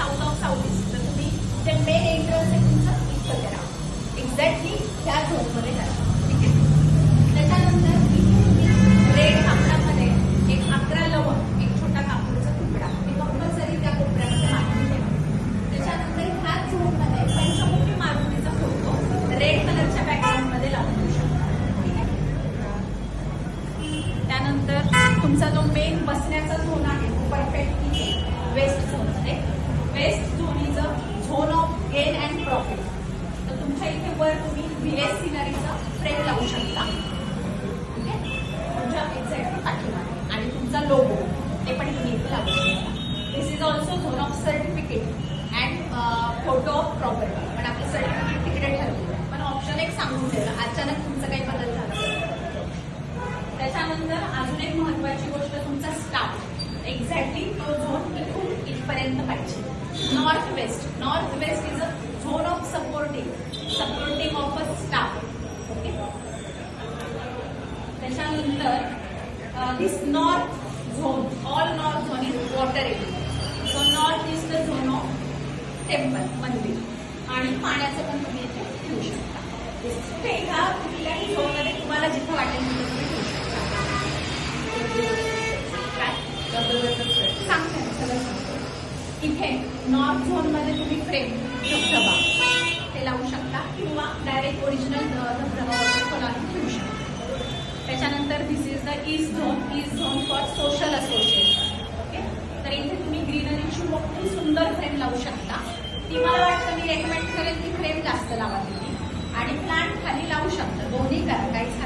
South of south east, तर तुम्ही जे मेन एंट्रन्स आहे तुमचं इथं करा, एक्झॅक्टली त्या झोनमध्ये करा. ठीक आहे. त्याच्यानंतर रेड कापडामध्ये एक 11 लवंग, एक छोटा कापूरचा तुकडा हे कंपल्सरी त्या कोपऱ्यामध्ये मारून ठेवा. त्याच्यानंतर ह्याच झोनमध्ये पंचमुखी मारुतीचा फोटो रेड कलरच्या बॅकग्राऊंड मध्ये लावून देऊ शकता. ठीक आहे. त्यानंतर तुमचा जो मेन बसण्याचा झोन आहे तो परफेक्ट इथे वेस्ट झोन मध्ये. Waste zone is a zone of gain and profit. तर तुमच्या इथे वर तुम्ही व्हीएस सिनरीचा फ्रेम लावू शकता. एक्झॅक्टली पाठीमागे आणि तुमचा लोगो ते पण तुम्ही इथे लावू शकता. This is also zone of certificate and photo of property. पण आपलं सर्टिफिकेट तिकडे ठरवलं, पण ऑप्शन एक सांगून ठेवलं, अचानक तुमचं काही बदल झाला. त्याच्यानंतर अजून एक महत्वाची गोष्ट, तुमचा स्टाफ एक्झॅक्टली तो झोन इथून इथपर्यंत पाहिजे. North west. North west is a zone of supporting of a staff. Okay. त्याच्यानंतर this north zone, all north zone is water area. So north is the zone of temple, मंदिर, आणि पाण्याचं पण तुम्ही इथे ठेवू शकता. ते ह्या कुठल्याही झोनमध्ये तुम्हाला जिथं वाटेल तिथे तुम्ही ठेवू शकता. काय सांगते ना, सगळं सांगतो. इथे नॉर्थ झोनमध्ये तुम्ही फ्रेम धबधबा ते लावू शकता किंवा डायरेक्ट ओरिजिनल धबधबा वगैरे ठेवू शकता. त्याच्यानंतर this is the east zone. East zone for social association. Okay. तर इथे तुम्ही ग्रीनरीची मोठी सुंदर फ्रेम लावू शकता. ती मला वाटतं मी रेकमेंड करेन की फ्रेम जास्त लावा तुम्ही, आणि प्लांट खाली लावू शकता. दोन्ही करा, काहीच